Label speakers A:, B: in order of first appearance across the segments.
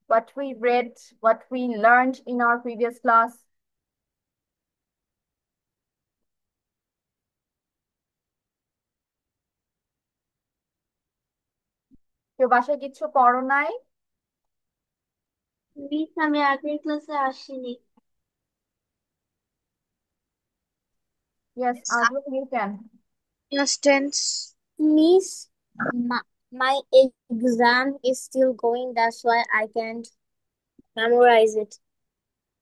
A: what we read, what we learned in our previous class? কেউ বাসায় কিছু পড়ো নাই?
B: মিস আমি আগের ক্লাসে আসিনি।
A: Yes, Azul, you can.
C: Yes, tense.
B: Miss, my exam is still going, that's why I can't memorize it.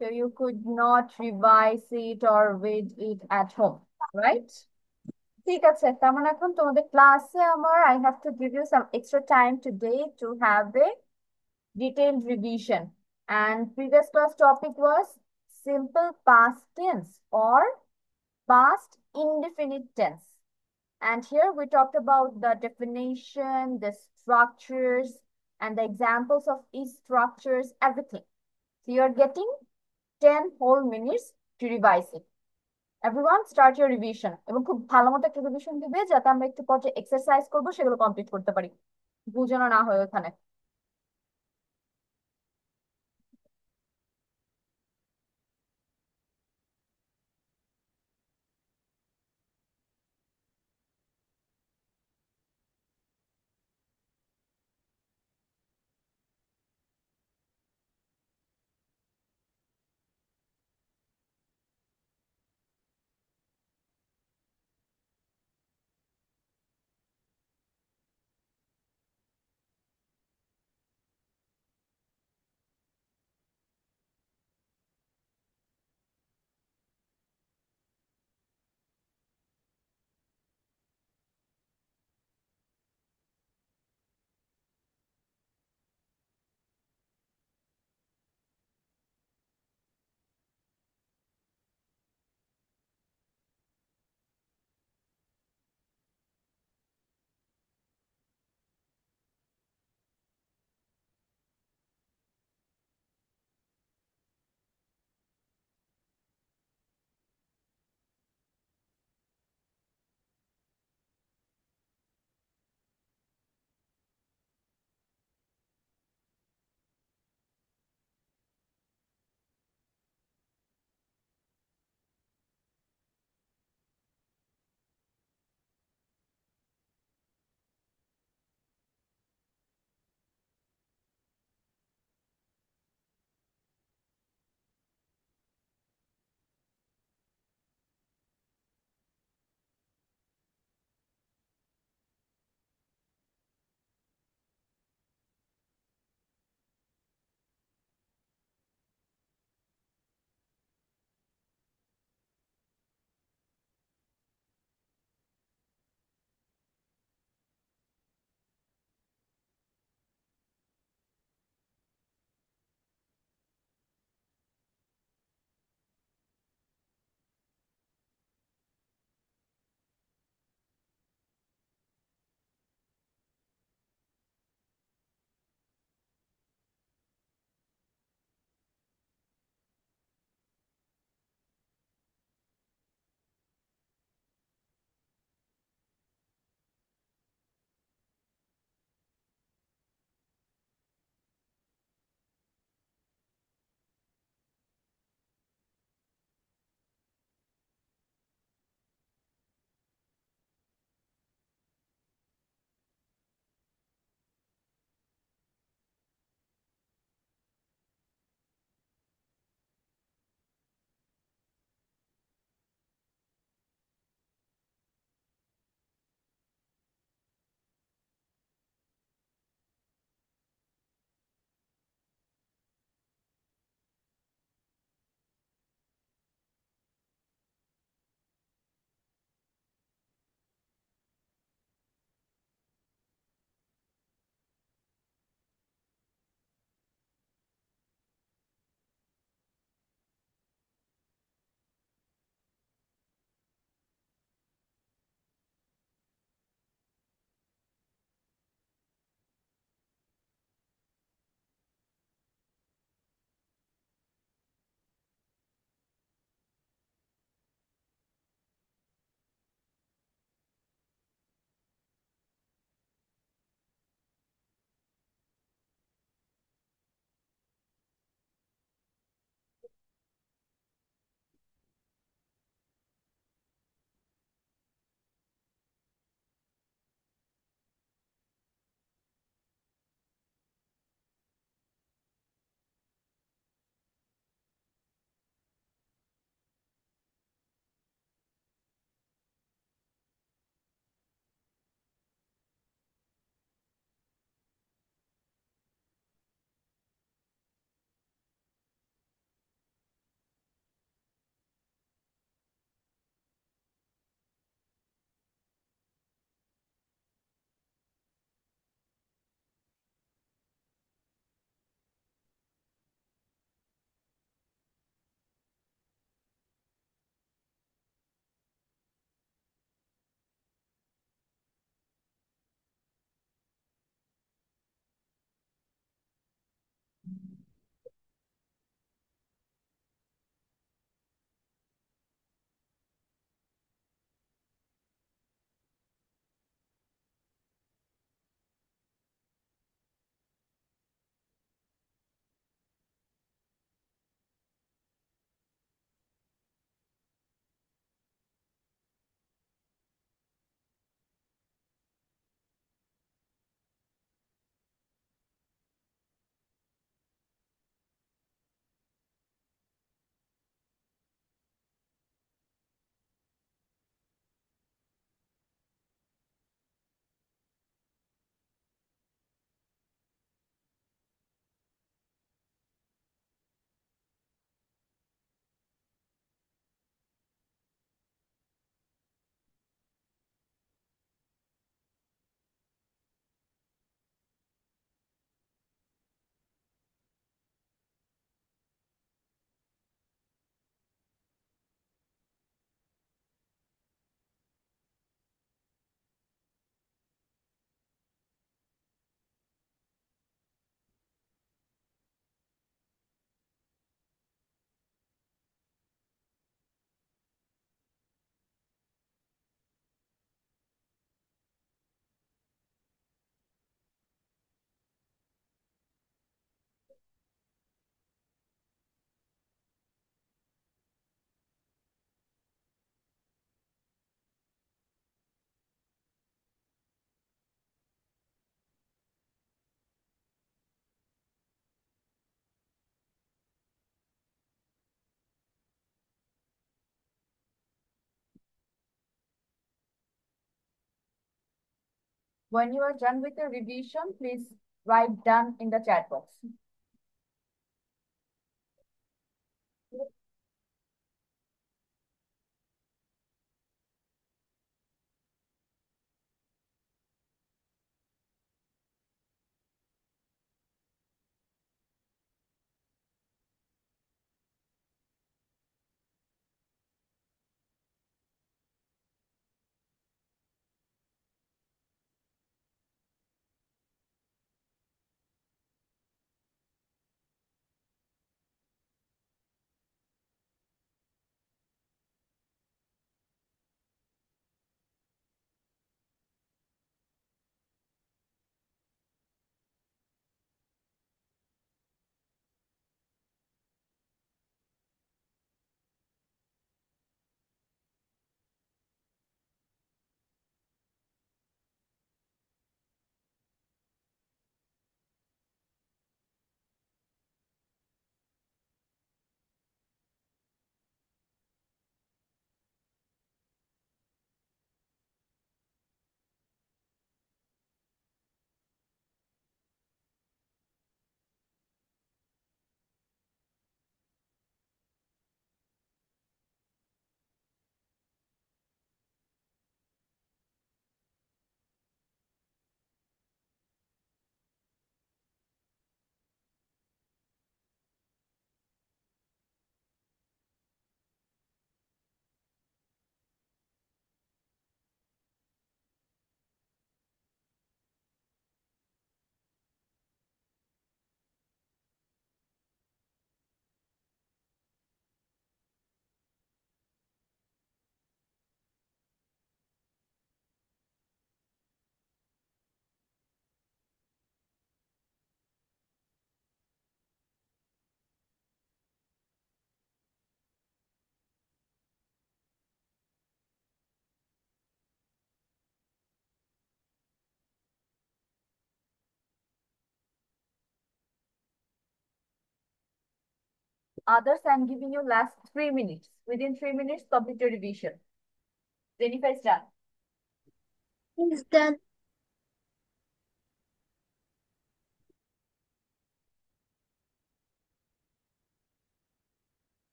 A: So you could not revise it or read it at home, right? ঠিক আছে, তার মানে এখন তোমাদের ক্লাসে আমার I have to give you some extra time today to have a detailed revision. And previous class topic was simple past tense or past indefinite tense. And here we talked about the definition, the structures, and the examples of each structures, everything. So you're getting 10 whole minutes to revise it. Everyone start your revision এবং খুব ভালো মতো একটা revision দিবে যাতে আমরা একটু পর যে এক্সারসাইজ করবো সেগুলো কমপ্লিট করতে পারি, বুঝানো না হয় ওখানে। When you are done with the revision, please write done in the chat box. Others, I'm giving you last 3 minutes. Within 3 minutes, complete your revision. Jennifer is done.
B: Is done.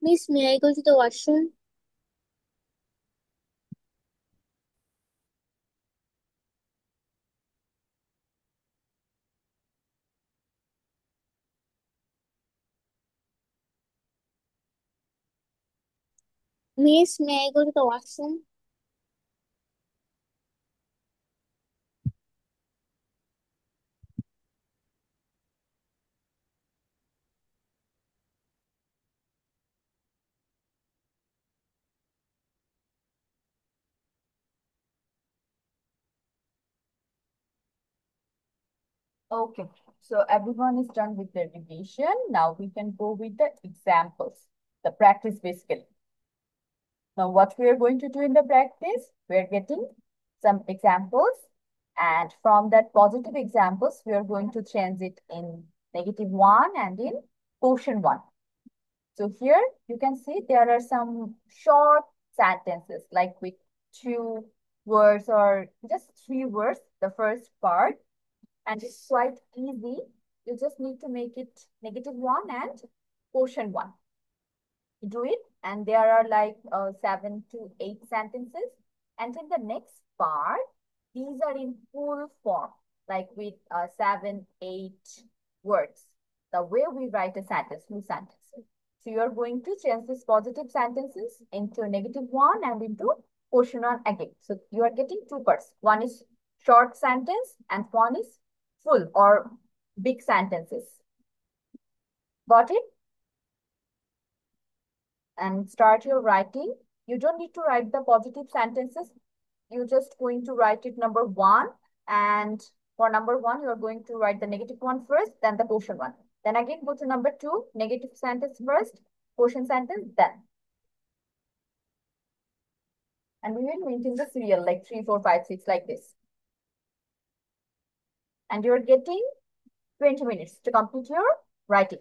B: Miss, may I go to the washroom? Miss, may I go to the washroom?
A: Okay, so everyone is done with the revision. Now we can go with the examples, the practice basically. Now what we are going to do in the practice, we are getting some examples, and from that positive examples, we are going to change it in -1 and in quotient 1. So here you can see there are some short sentences like with 2 words or just 3 words, the first part, and it's quite easy. You just need to make it -1 and quotient 1. Do it, and there are like 7 to 8 sentences. And in the next part, these are in full form, like with 7, 8 words. The way we write a sentence, full sentence. So you are going to change these positive sentences into -1 and into quotient 1 again. So you are getting 2 parts. One is short sentence and one is full or big sentences. Got it? And start your writing. You don't need to write the positive sentences. You're just going to write it number 1. And for number 1, you're going to write the -1 first, then the quotient 1. Then again, go to number 2, negative sentence first, quotient sentence, then. And we will maintain the serial like 3, 4, 5, 6 like this. And you're getting 20 minutes to complete your writing.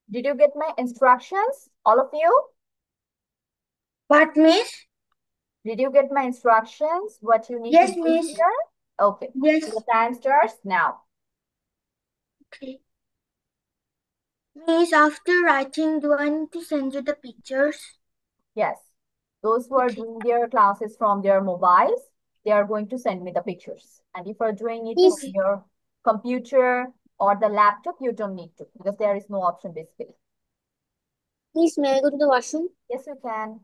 A: Did you get my instructions, all of you?
C: What, Miss?
A: Did you get my instructions? What you need to
C: Yes,
A: do
C: Miss.
A: here? Okay.
C: Yes.
A: The time starts now.
C: Okay. Miss, after writing, do I need to send you the pictures?
A: Yes. Those who are
C: Okay.
A: doing their classes from their mobiles, they are going to send me the pictures. And if you're doing it
B: Miss,
A: from your computer or the laptop, you don't need to because there is no option basically.
B: Miss, may I go to the washroom?
A: Yes, you can.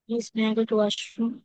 B: Please, may I go to washroom?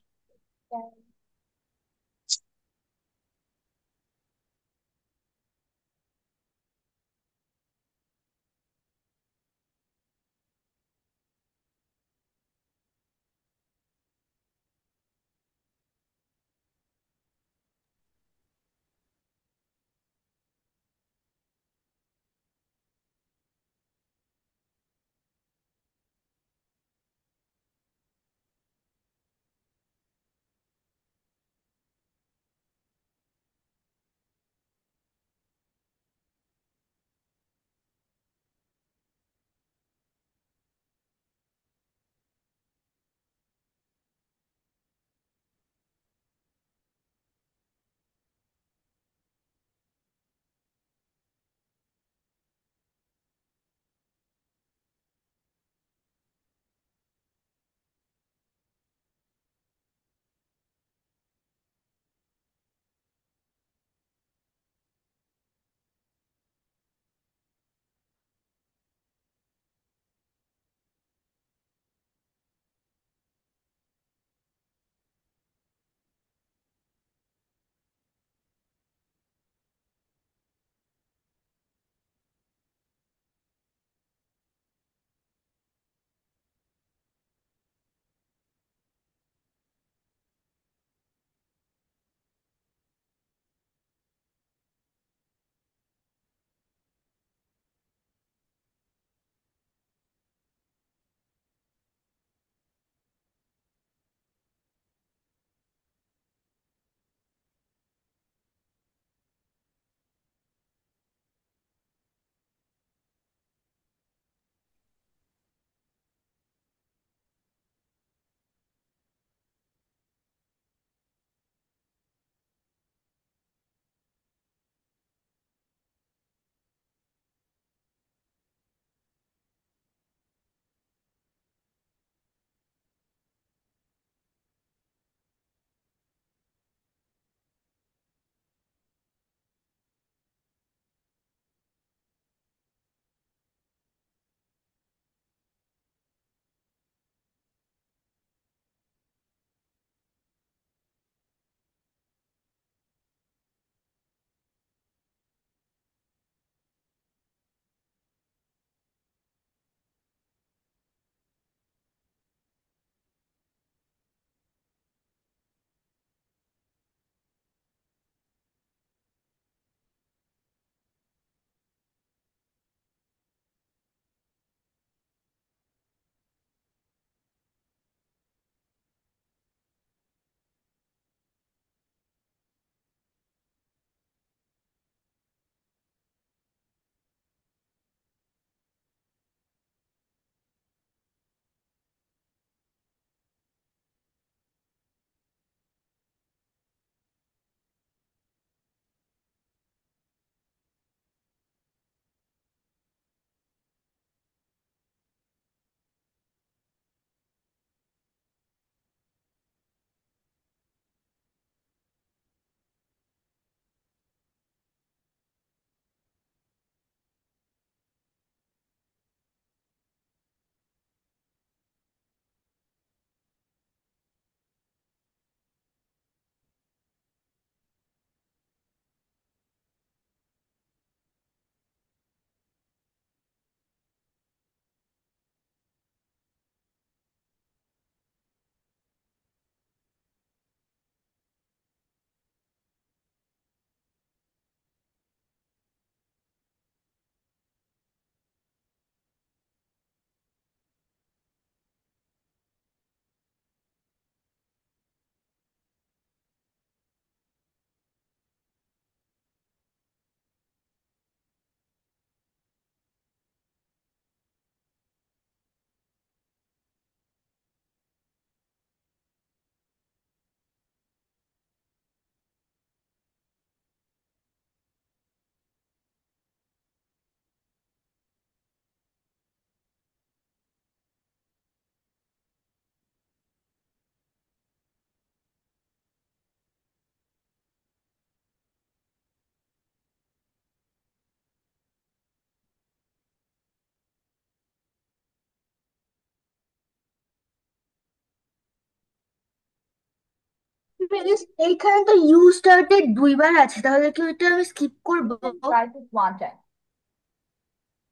C: Please এইখানে তো you started দুইবার আছে, তাহলে কি ওইটা আমি skip করবো?
A: Write it one time.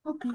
C: Okay.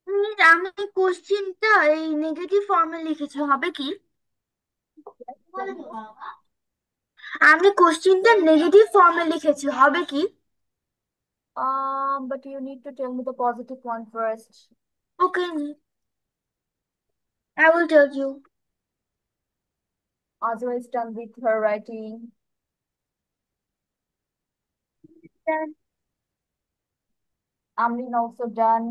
C: Please আমি কোশ্চিনটা এই নেগেটিভ ফর্মে লিখেছি, হবে কি? আমি কোশ্চিনটা নেগেটিভ ফর্মে লিখেছি, হবে কি?
A: But you need to tell me the positive one first.
C: Okay, I will tell you.
A: Azra is done with her writing. Amreen also done.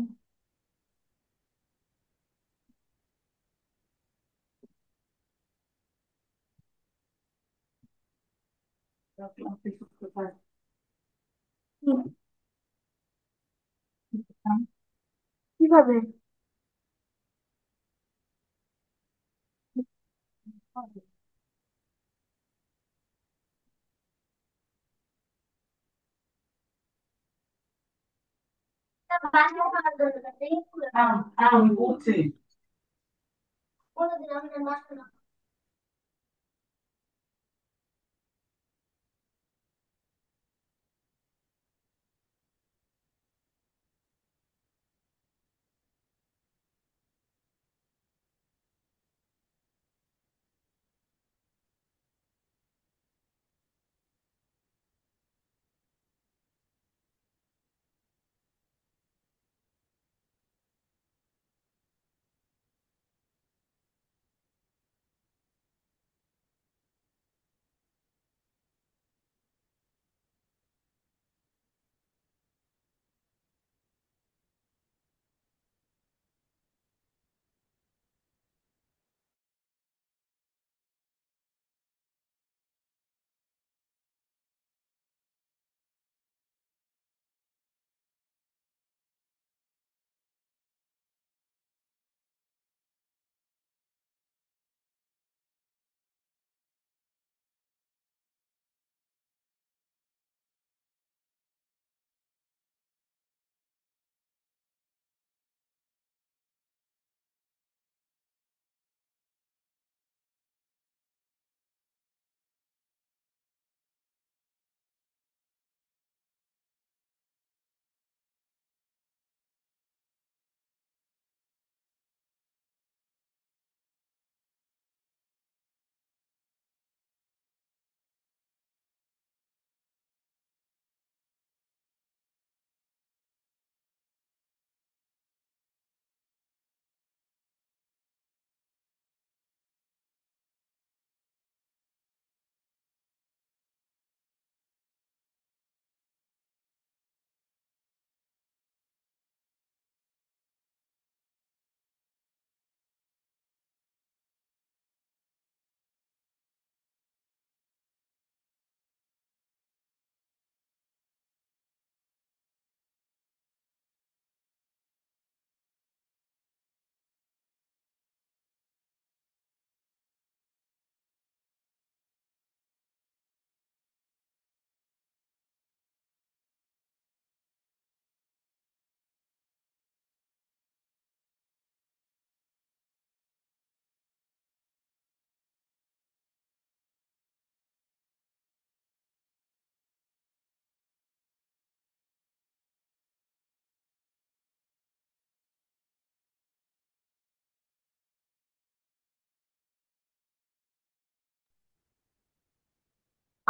C: কিভাবে?
D: আমি বলছি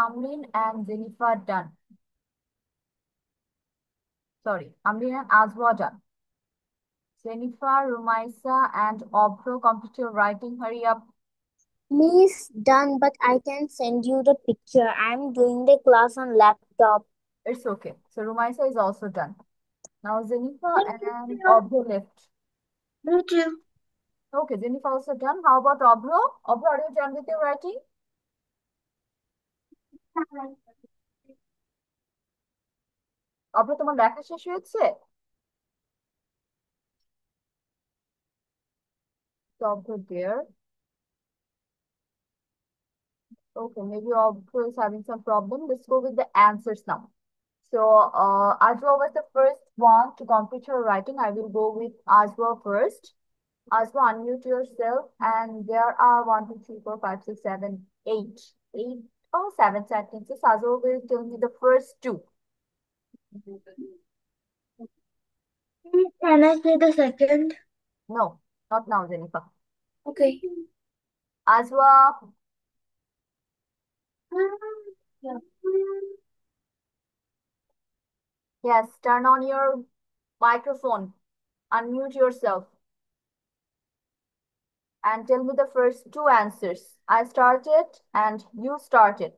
A: Amreen and Jennifer done. Sorry, Amreen and Azwa done. Jennifer, Rumaisa, and Obro computer writing. Hurry up.
B: Miss, done, but I can send you the picture. I'm doing the class on laptop.
A: It's okay. So Rumaisa is also done. Now Jennifer and Obro left.
C: Me too.
A: Okay, Jennifer also done. How about Obro? Obro, are you done with your writing? Obro, তোমার লেখা শেষ হয়েছে? So Obro there. Okay, maybe Obro is having some problem. Let's go with the answers now. So Azwa was the first one to complete her writing. I will go with Azwa first. Azwa, unmute yourself. And there are 1, 2, 3, 4, 5, 6, 7, 8. 8 or 7 sentences. Azwa will tell me the first two.
C: Can I say the second?
A: No, not now, Jennifer.
C: Okay.
A: Azwa, yes, turn on your microphone. Unmute yourself. And tell me the first two answers. I started and you started.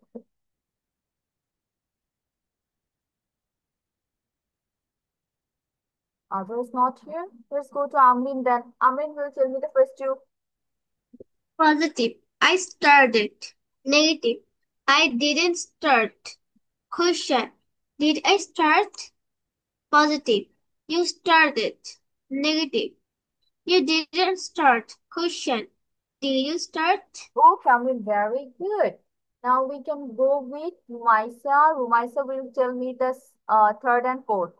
A: Azwa is not here. Let's go to Amrin then. Amrin will tell me the first two.
E: Positive. I started. Negative. I didn't start. Question. Did I start? Positive. You started. Negative. You didn't start. Question. Did you start?
A: Oh, Amrin, very good. Now we can go with Rumaisa. Rumaisa will tell me the third and fourth.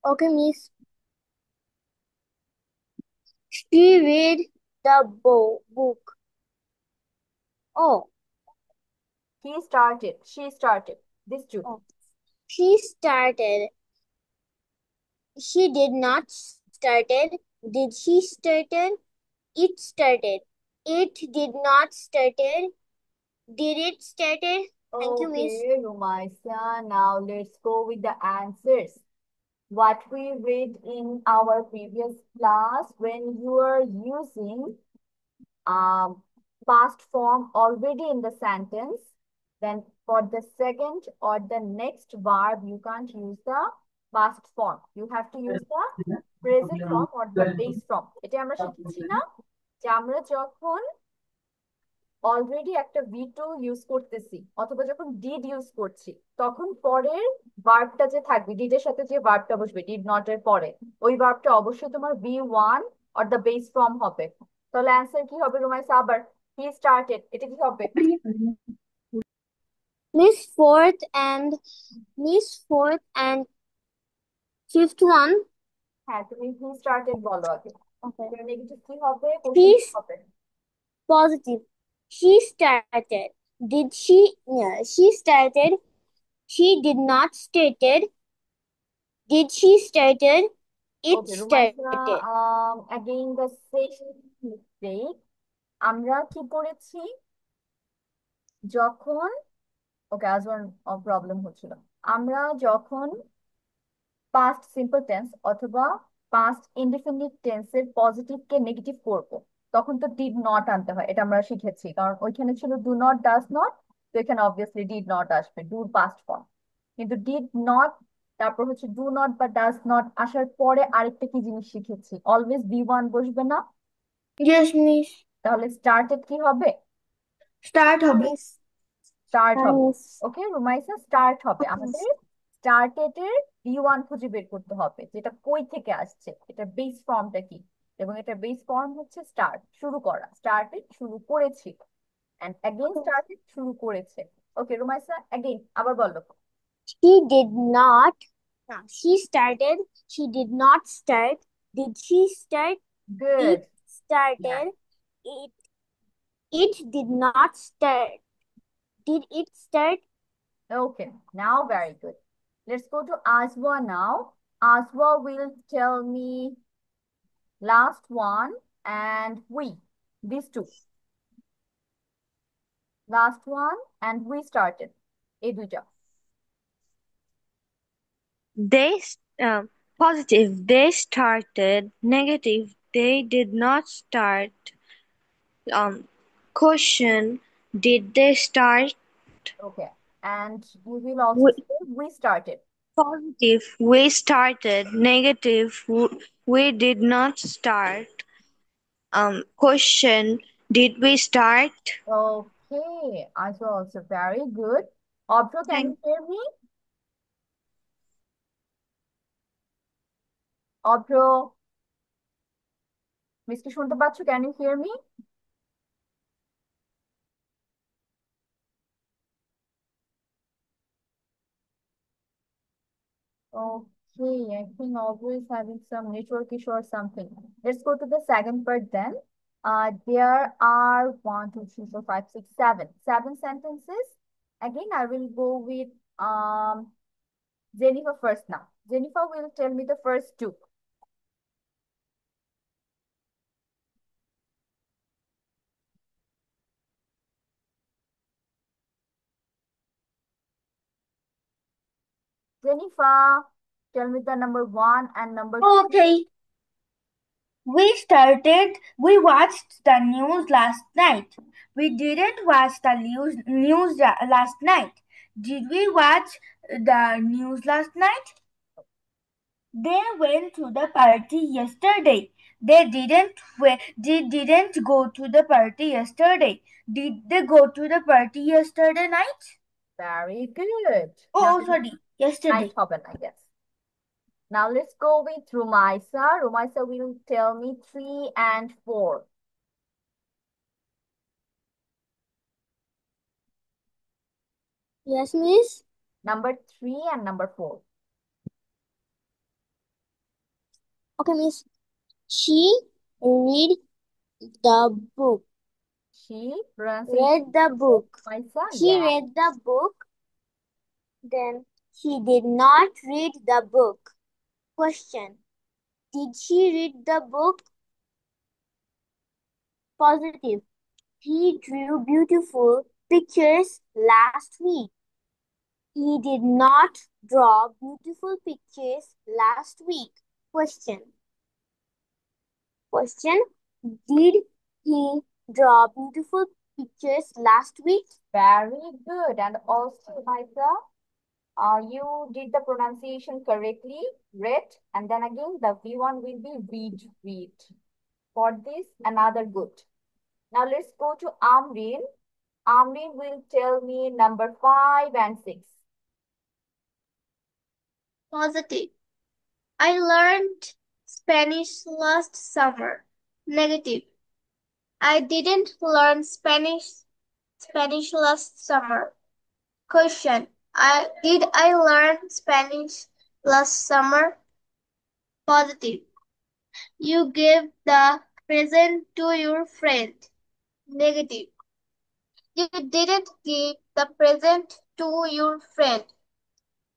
B: Okay, Miss. She read the book. Oh,
A: He started. She started. These two.
B: oh. She started. She did not started. Did she started? It started. It did not started. Did it started? Thank you, Miss.
A: Okay, Rumaisa. Now let's go with the answers. What we read in our previous class, when you are using past form already in the sentence, then for the second or the next verb, you can't use the past form. You have to use the present form or the base form. এটা আমরা শিখেছি না যে আমরা যখন already একটা V to use করতেছি অথবা যখন ডিড ইউজ করছি তখন পরের ভার্বটা যে থাকবে ডিডের সাথে যে ভার্বটা বসবে ডিড নট এর পরে ওই ভার্বটা অবশ্যই তোমার V one or the base form হবে। তাহলে অ্যান্সার কি হবে রুমাইসা? আবার হি স্টার্টেড, এটা কি হবে?
B: Miss fourth and fifth one.
A: হ্যাঁ, তুমি হি স্টার্টেড বলো আগে।
B: Okay.
A: নেগেটিভ কি হবে, কোশ্চেন
B: She
A: কি হবে?
B: positive. She started. Did she? Yeah, she started. She did not started. Did she started? It
A: okay Rumaisa,
B: started.
A: Again the same mistake. আমরা কি করেছি যখন, ওকে আজ প্রবলেম হচ্ছিল, আমরা যখন পাস্ট সিম্পল টেন্স অথবা পাস্ট ইনডিফিনিট টেন্সের পজিটিভ কে নেগেটিভ করব তখন তো ডিড নট আনতে হয়, এটা আমরা শিখেছি, কারণ ওইখানে ছিল ডু নট ডাজ নট, তো এখানে অবভিয়াসলি ডিড নট আসবে, ডুর পাস্ট ফর্ম। কিন্তু ডিড নট তারপর হচ্ছে ডু নট বা ডাজ নট আসার পরে আরেকটা কি জিনিস শিখেছি, অলওয়েজ বি ওয়ান বসবে না?
C: Yes, Miss.
A: তাহলে স্টার্টেড কি হবে?
C: Start হবে।
B: Miss.
A: স্টার্ট হবে।
B: Miss.
A: ওকে রুমাইসা, স্টার্ট হবে।
B: Okay,
A: আমাদের
B: Miss.
A: স্টার্টেড এর বি ওয়ান খুঁজে বের করতে হবে, যেটা কই থেকে আসছে, এটা বেস ফর্মটা কি, এবং এটা বেস ফর্ম হচ্ছে স্টার্ট, শুরু করা, স্টার্টেড শুরু করেছি, এন্ড অ্যাগেইন স্টার্টেড শুরু করেছে। ওকে রুমাইসা, অ্যাগেইন আবার বলো।
B: She did not. No, she started. She did not start. Did she start?
A: Good.
B: It started. It it did not start. Did it start?
A: Okay, now very good. Let's go to Aswa now. Aswa will tell me last one and we, these two, last one and we started, এই দুইটা।
F: They positive, they started. Negative, they did not start. Question, did they start?
A: Okay, and you will also
F: We,
A: say we started.
F: positive, we started. Negative, we did not start. Question, did we start?
A: Okay, Aswa also very good. Obro, can
F: Thank
A: you hear me? Obro, miss কি শুনতে পাচ্ছ? Can you hear me? Okay, I think always having some network issue or something. Let's go to the second part then. There are one, two, three, four, five, six, seven. Seven sentences. Again, I will go with Jennifer first now. Jennifer will tell me the first two. Jennifer, tell me the number one and number two.
C: Okay. We watched the news last night. We didn't watch the news last night. Did we watch the news last night? They went to the party yesterday. They didn't go to the party yesterday. Did they go to the party yesterday night?
A: Very good.
C: Oh,
A: Now,
C: sorry. Yesterday.
A: night হবে, I guess. Now let's go with Rumaisa. Rumaisa will tell me three and four.
B: Yes, Miss.
A: Number three and number four.
B: Okay, Miss. She read the book.
A: She
B: Read
A: pronunciation.
B: the book.
A: Maisa,
B: She
A: yeah.
B: read the book. Then she did not read the book. Question. Did she read the book? Positive. He drew beautiful pictures last week. He did not draw beautiful pictures last week. Question. Did he draw beautiful pictures last week?
A: Very good. And also, Maisa, you did the pronunciation correctly, read, and then again the V1 will be read. For this, another good. Now let's go to Amrin. Amrin will tell me number 5 and 6.
E: Positive. I learned Spanish last summer. Negative. I didn't learn Spanish last summer. Question. Did I learn Spanish last summer? Positive. You gave the present to your friend. Negative. You didn't give the present to your friend.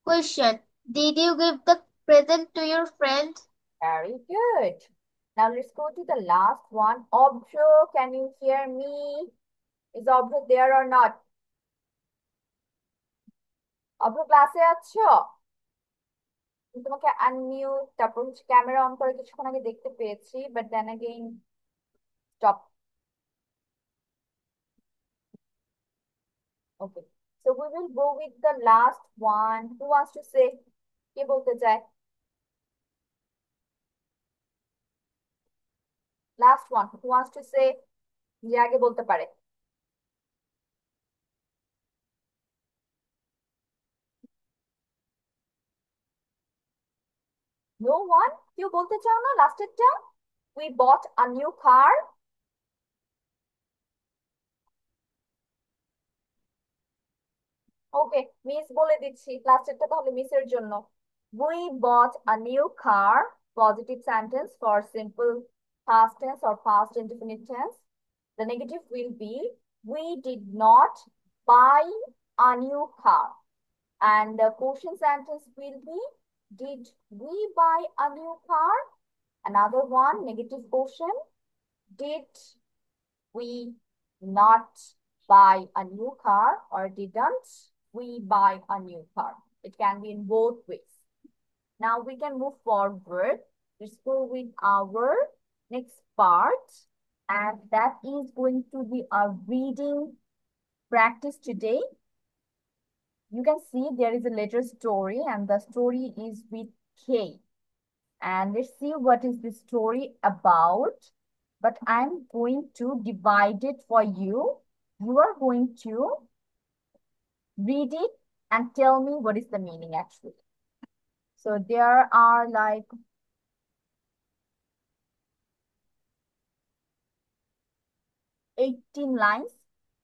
E: Question. Did you give the present to your friend?
A: Very good. Now let's go to the last one. Objo, can you hear me? Is Objo there or not? Objo ক্লাসে আছো? আমি তোমাকে unmute তারপর হচ্ছে camera on করে কিছুক্ষণ আগে দেখতে পেয়েছি, but then again stop. Okay. So we will go with the last one. Who wants to say? কে বলতে চায়? Last one. Who wants to say? যে আগে বলতে পারে। No one? কেউ বলতে চাও না লাস্টেরটা? We bought a new car. Okay, miss বলে দিচ্ছি লাস্টেরটা তাহলে মিসের জন্য। We bought a new car. Positive sentence for simple past tense or past indefinite tense. The negative will be we did not buy a new car. And the question sentence will be did we buy a new car? Another one, negative question. Did we not buy a new car or didn't we buy a new car? It can be in both ways. Now we can move forward. Let's go with our next part. And that is going to be our reading practice today. You can see there is a letter story and the story is with K. And let's see what is the story about. But I'm going to divide it for you. You are going to read it and tell me what is the meaning actually. So there are like 18 lines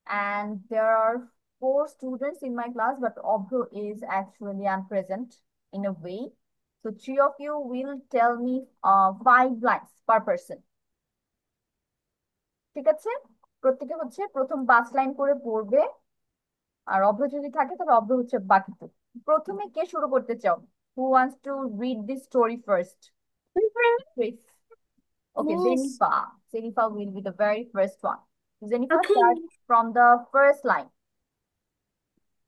A: and there are 4 students in my class, but Obro is actually unpresent in a way. So 3 of you will tell me 5 lines per person. ঠিক আছে, প্রত্যেকে হচ্ছে প্রথম 5 line করে পড়বে আর অভ্র যদি থাকে তাহলে অভ্র হচ্ছে বাকিটুকু। প্রথমে কে শুরু করতে চাও? Who wants to read this story first? Chris. Okay,
B: Miss.
A: Zenifa will be the very first one. Zenifa,
C: Okay.
A: start from the first line.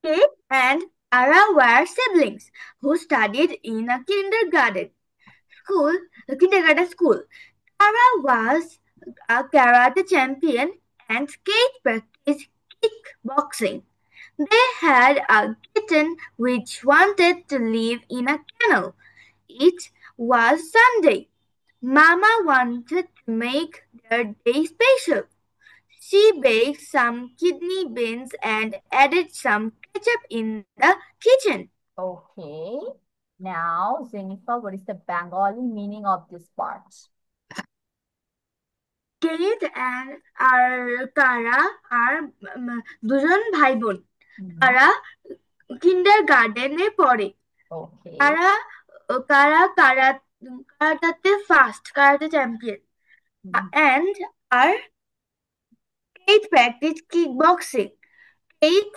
C: Kate and Ara were siblings who studied in a kindergarten school. Ara was a karate champion and Kate practiced kickboxing. They had a kitten which wanted to live in a kennel. It was Sunday. Mama wanted to make their day special. She baked some kidney beans and added some ketchup in the kitchen.
A: Okay. Now, Zenifa, what is the Bengali meaning of this part?
C: Kate and Tara are দুজন ভাই বোন। তারা কিন্ডারগার্টেনে পড়ে।
A: Okay.
C: তারা karate fast, karate champion. And our Kate practiced kickboxing. Kate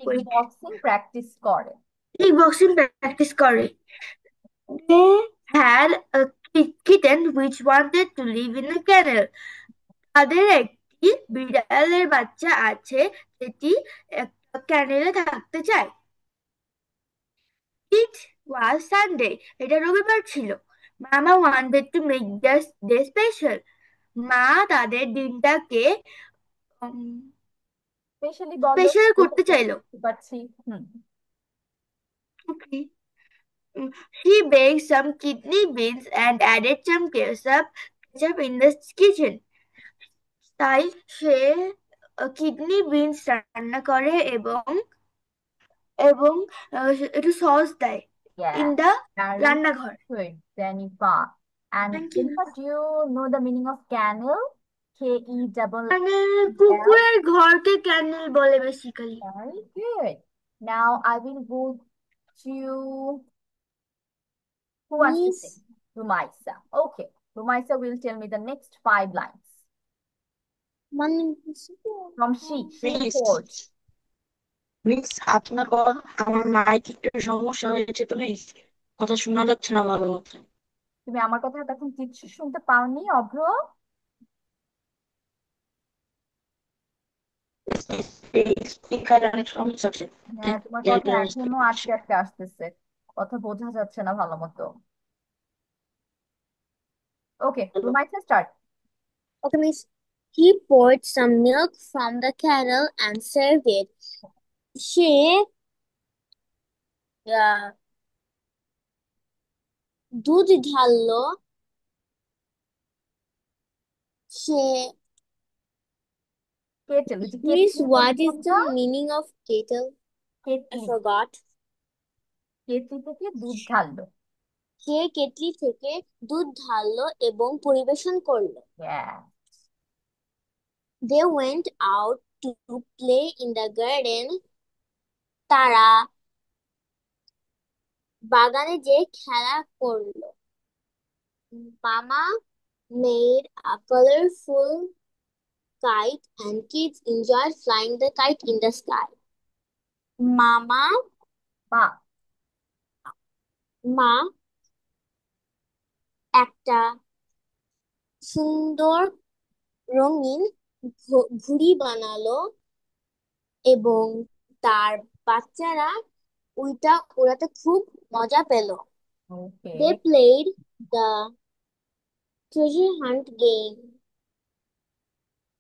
A: kickboxing practice করে।
C: kickboxing practice করে. They had a kitten which wanted to live in a kennel. তাদের একটি বিড়ালের বাচ্চা আছে যেটি একটা ক্যানেলে থাকতে চায়। It was Sunday. এটা রবিবার ছিল। Mama wanted to make this day special. মা তাদের দিনটাকে
A: স্পেশালি বলো,
C: স্পেশাল করতে চাইলো।
A: বুঝতে পারছি।
C: Okay. She baked some kidney beans and added some ketchup in the kitchen. তাই সে কিডনি বিনস রান্না করে এবং এবং একটু সস দেয় in the
A: Very
C: রান্নাঘর।
A: good, Jennifer. And
C: Thank you.
A: Jennifer, do you know the meaning of kennel? K-E-double.
C: মানে কুকুরের ঘরকে ক্যানেল বলে basically.
A: Very good. Now I will go to who wants to say? Rumaisa. Okay. Rumaisa will tell me the next 5 lines. From she quote.
G: Miss আপনার আমার mic একটু সমস্যা হয়েছে তো মিস কথা শোনা যাচ্ছে না ভালো মতো।
A: তুমি আমার কথা তখন কিচ্ছু শুনতে পাওনি অভ্র?
G: স্পিকারে অনেক সমস্যা আছে।
A: হ্যাঁ, তোমার কথা এখনো আটকে আটকে আসতেছে, কথা বোঝা যাচ্ছে না ভালো মতো। Okay, Rumaisa, start.
B: Okay, miss. He poured some milk from the kettle and served it. সে দুধ ঢাললো। সে
A: Kettle.
B: Miss, what is the meaning of kettle? I
A: kettle.
B: forgot.
A: Kettle থেকে দুধ ঢাললো।
B: সে কেটলি থেকে দুধ ঢাললো এবং পরিবেশন করলো।
A: Yeah.
B: They went out to play in the garden. তারা বাগানে যে খেলা করলো। Mama made a colorful kite and kids enjoyed flying the kite in the sky. মা একটা সুন্দর রঙিন ঘুড়ি বানালো এবং তার বাচ্চারা ওইটা ওড়াতে খুব মজা পেল। They played the treasure hunt game.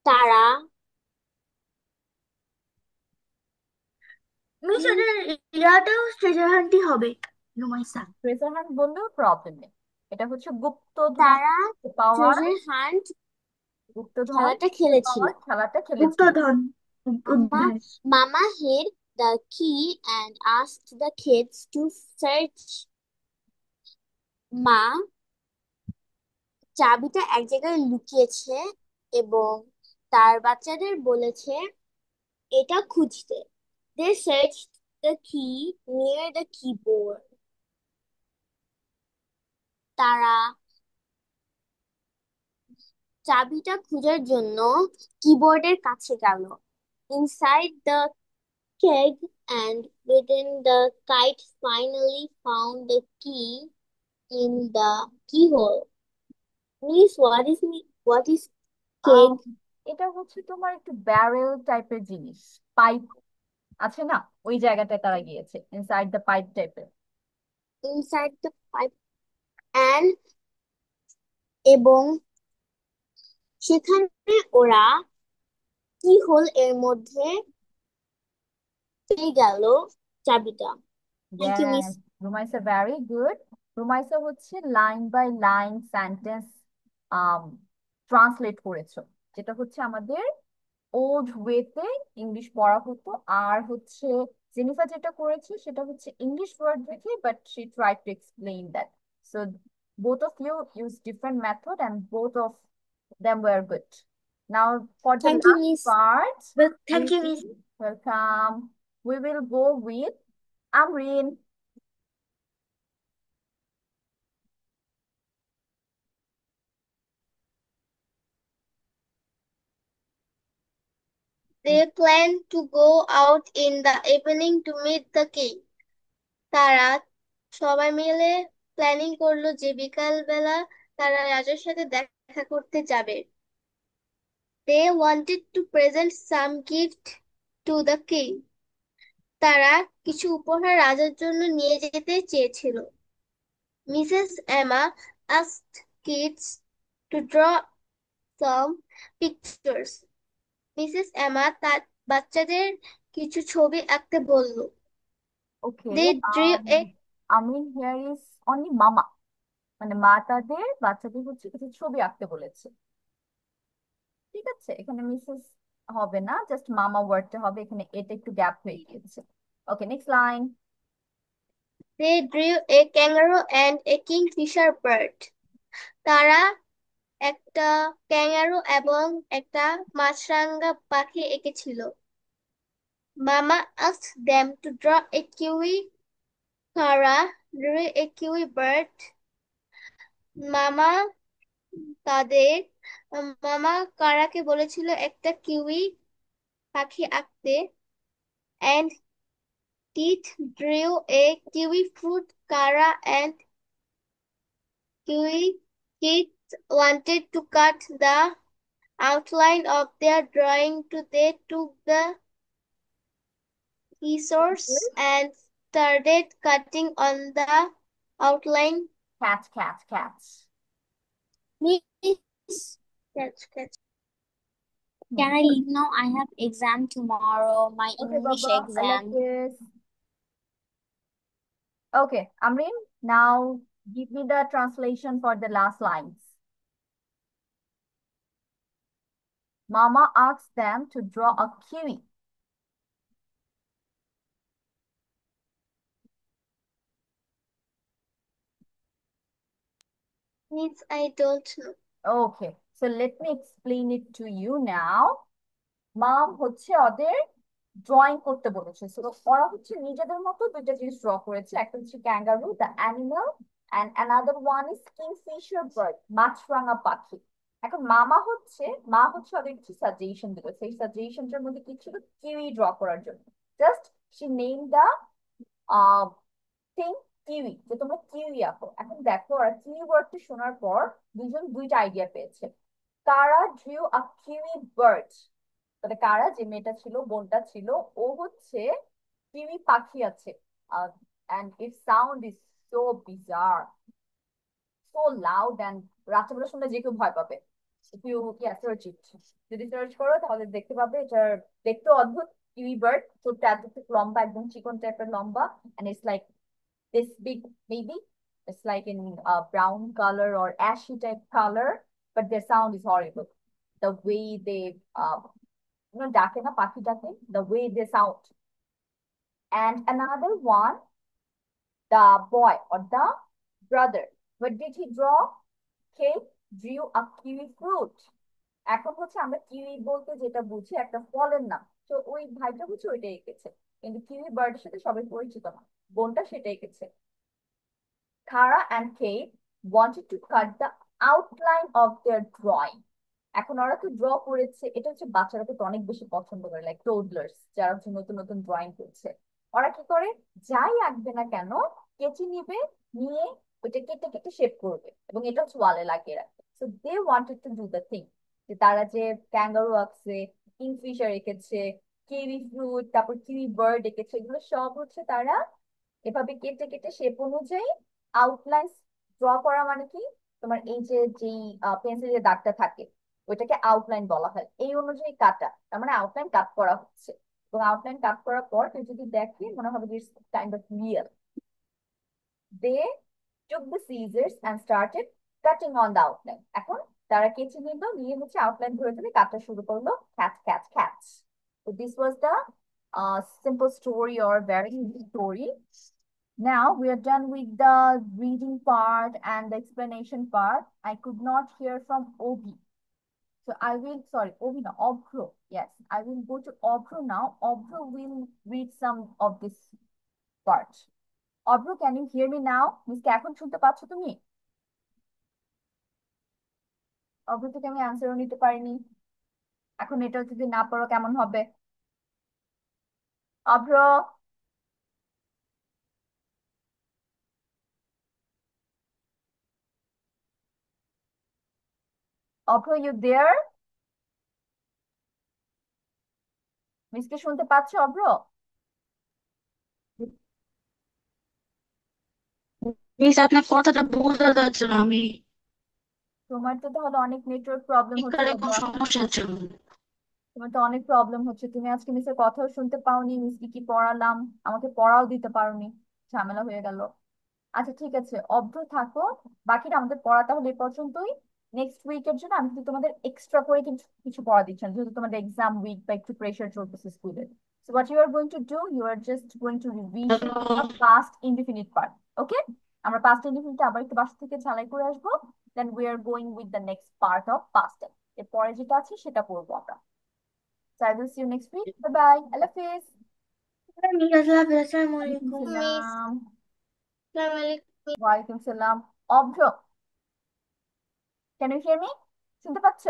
B: তারা
C: মিস ইয়াটাও ট্রেজার হান্টই হবে রুমাইসা।
A: ট্রেজার হান্ট বললেও প্রবলেম নেই, এটা হচ্ছে গুপ্তধন
B: তারা
A: পাওয়ার।
B: treasure hunt
A: গুপ্তধন
B: খেলাটা খেলেছিল।
C: গুপ্তধন।
B: Mama hid the key and asked the kids to search. মা চাবিটা এক জায়গায় লুকিয়েছে এবং তার বাচ্চাদের বলেছে এটা খুঁজতে। They searched the key near the keyboard. তারা চাবিটা খোঁজার জন্য কিবোর্ডের কাছে গেল। Inside the keg and within the kite finally found the key in the keyhole. Miss, what is keg?
A: এটা হচ্ছে তোমার একটু ব্যারেল টাইপের জিনিস, পাইপ আছে না, ওই জায়গাটায় তারা গিয়েছে, ইনসাইড দ্য পাইপ টাইপের।
B: Inside the pipe and এবং সেখানে ওরা কিহোল এর মধ্যে পেয়ে গেল চাবিটা। Thank you, Miss.
A: Rumaisa, very good. Rumaisa হচ্ছে line by line sentence translate করেছো, যেটা হচ্ছে আমাদের ওল্ড ওয়েতে ইংলিশ পড়া হতো। আর হচ্ছে জেনিফার যেটা করেছে সেটা হচ্ছে ইংলিশ ওয়ার্ড রেখে, but she tried to explain that. So both of you use different method and both of them were good. Now for the
B: Thank you,
A: last
B: Miss.
A: part,
C: Thank you, Miss.
A: welcome. We will go with Amreen.
E: They planned to go out in the evening to meet the king. তারা সবাই মিলে planning করলো যে বিকাল বেলা তারা রাজার সাথে দেখা করতে যাবে। They wanted to present some gift to the king. তারা কিছু উপহার রাজার জন্য নিয়ে যেতে চেয়েছিল। Mrs. Emma asked kids to draw some pictures. Mrs Emma তার বাচ্চাদের কিছু ছবি আঁকতে বলল।
A: Okay.
E: They drew a
A: Amin here is only mama. মানে মা তাদের বাচ্চাদের হচ্ছে কিছু ছবি আঁকতে বলেছে। ঠিক আছে, এখানে মিসেস হবে না, জাস্ট মামা ওয়ার্ডটা হবে, এখানে এটা একটু গ্যাপ হয়ে গিয়েছে। Okay, next line.
E: They drew a kangaroo and a kingfisher bird. তারা একটা ক্যাঙ্গারু এবং একটা মাছরাঙা পাখি এঁকেছিল। Mama asked them to draw a kiwi. Kara drew a kiwi bird. মামা তাদের মামা কারাকে বলেছিল একটা কিউই পাখি আঁকতে। And Teeth drew a kiwi fruit. Kara and Kiwi Kids wanted to cut the outline of their drawing too. They took the scissors and started cutting on the outline.
A: Catch.
B: Miss,
E: Catch.
B: can I leave now? I have exam tomorrow, my
A: Okay,
B: English
A: Baba,
B: exam.
A: Allah Hafiz. Okay, Amrin, now give me the translation for the last lines. Mama asked them to draw a kiwi.
E: Means I don't know.
A: Okay, so let me explain it to you now. Mom হচ্ছে ওদের drawing করতে বলেছে, so ওরা হচ্ছে নিজেদের মতো দুইটা জিনিস ড্র করেছে, একটা হচ্ছে kangaroo the animal and another one is kingfisher bird, মাছরাঙা পাখি। এখন মা হচ্ছে ওদের কিছু সাজেশন দিল, সেই সাজেশনটার মধ্যে কি ছিল, কিউই ড্র করার জন্য। Just she name the thing kiwi, যে তোমরা কিউই আঁকো। এখন দেখো ওরা কিউই ওয়ার্ডটা শোনার পর দুজন দুইটা আইডিয়া পেয়েছে। কারা ড্রিউ আ কিউই বার্ড, তাহলে কারা যে মেয়েটা ছিল, বোনটা ছিল, ও হচ্ছে কিউই পাখি আছে। and its sound is so bizarre, so loud, and রাত্রেবেলা শুনলে যে কেউ ভয় পাবে। if you search it, যদি সার্চ করো তাহলে দেখতে পাবে এটার দেখতে অদ্ভুত। কিউই বার্ড, ছোট্ট এত লম্বা, একদম চিকন টাইপের লম্বা, and it's like this big, maybe it's like in a brown color or ashy type color, but their sound is horrible. The way they ডাকে না, পাখি ডাকে, the way they sound. And another one, the boy or the brother, what did he draw? He drew a kiwi fruit. এখন হচ্ছে আমরা kiwi বলতে যেটা বুঝি একটা ফলের নাম, তো ওই ভাইটা বুঝি ওইটা এঁকেছে, কিন্তু কিউই বার্ডের সাথে সবাই পরিচিত না, বোনটা সেটা এঁকেছে। Kara and Kate wanted to cut the outline of their drawing. এখন ওরা তো ড্র করেছে, এটা হচ্ছে বাচ্চারা তো অনেক বেশি পছন্দ করে, লাইক টোডলার্স যারা হচ্ছে নতুন নতুন ড্রয়িং করছে, ওরা কি করে, যাই আঁকবে না কেন কেচি নিবে, নিয়ে ওইটা কেটে কেটে শেপ করবে এবং এটা হচ্ছে ওয়ালে লাগিয়ে রাখবে। So they wanted to do the thing, যে তারা যে ক্যাঙ্গারু আঁকছে, কিংফিশার এঁকেছে, কিউই ফ্রুট, তারপর কিউই বার্ড এঁকেছে, এগুলো সব হচ্ছে তারা এভাবে কেটে কেটে শেপ অনুযায়ী আউটলাইন ড্র করা। মানে কি, তোমার এই যে যেই পেন্সিলের দাগটা থাকে ওইটাকে আউটলাইন বলা হয়, এই অনুযায়ী কাটা, তার মানে আউটলাইন কাট করা হচ্ছে। এবং আউটলাইন কাট করার পর তুই যদি দেখি মনে হবে যে kind of real. They took the scissors and started cutting on the outline. এখন তারা কেচি নিল, নিয়ে হচ্ছে আউটলাইন ধরে ধরে কাটা শুরু করলো, catch. So this was the simple story or very easy story. Now we are done with the reading part and the explanation part. I could not hear from Obi. So I will, sorry, Obi no, Obro. Yes, I will go to Obro now. Obro will read some of this part. Obro, can you hear me now? Miss কে এখন শুনতে পাচ্ছ তুমি? Obro থেকে আমি আনসারও নিতে পারিনি। এখন এটাও যদি না পড়ো কেমন হবে? অভ্র, অভ্র, ইউ দেয়ার? মিসকে শুনতে পাচ্ছ অভ্র?
G: মিস আপনার কথাটা বোঝা যাচ্ছে না, আমি
A: তোমার তো তাহলে অনেক নেটওয়ার্ক প্রবলেম হচ্ছে
G: স্পিকারে কোনো
A: বাবা।
G: সমস্যা আছে মনে হয়।
A: তোমার তো অনেক প্রবলেম হচ্ছে, তুমি আজকে মিসের কথাও শুনতে পাওনি, মিসকে কি পড়ালাম, আমাকে পড়াও দিতে পারোনি, ঝামেলা হয়ে গেল। আচ্ছা ঠিক আছে, অভ্র থাকো, বাকিটা আমাদের পড়া তাহলে এই পর্যন্তই। নেক্সট উইকের জন্য আমি কিন্তু তোমাদের এক্সট্রা করে কিছু কিছু পড়া দিচ্ছি না, যেহেতু তোমাদের এক্সাম উইক বা একটু প্রেশার চলতেছে স্কুলে। So what you are going to do, you are just going to revision
G: hello.
A: The past indefinite part. Okay, আমরা পাস্ট ইনডিফিনিট আবার একটু বাসা থেকে ঝালাই করে আসবো, then we are going with the next part of past. এরপরে যেটা আছে সেটা পড়বো আমরা। So I will see you next week. Bye bye. Allah Hafiz.
C: Miss আল্লাহ হাফেজ, আসসালামু
A: Walaikum
C: আলাইকুম।
E: Miss
A: salam.
E: আসসালামু আলাইকুম।
A: Walaikum salam. Avro, can you hear me? শুনতে পাচ্ছ?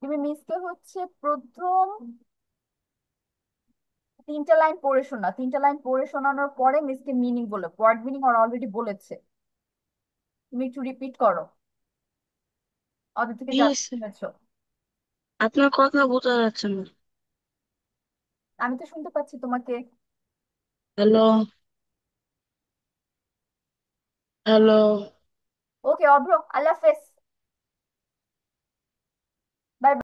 A: তুমি মিসকে হচ্ছে প্রথম 3টা লাইন পড়ে শোনা, 3টা লাইন পড়ে শোনানোর পরে মিসকে মিনিং বলে, ওয়ার্ড মিনিং ওরা অলরেডি বলেছে, তুমি একটু রিপিট করো ওদের থেকে যা
G: মিস
A: শুনেছো।
G: আপনার কথা বোঝা যাচ্ছে না।
A: আমি তো শুনতে পাচ্ছি তোমাকে।
G: Hello, hello.
A: ওকে অভ্র, আল্লাহ হাফেজ।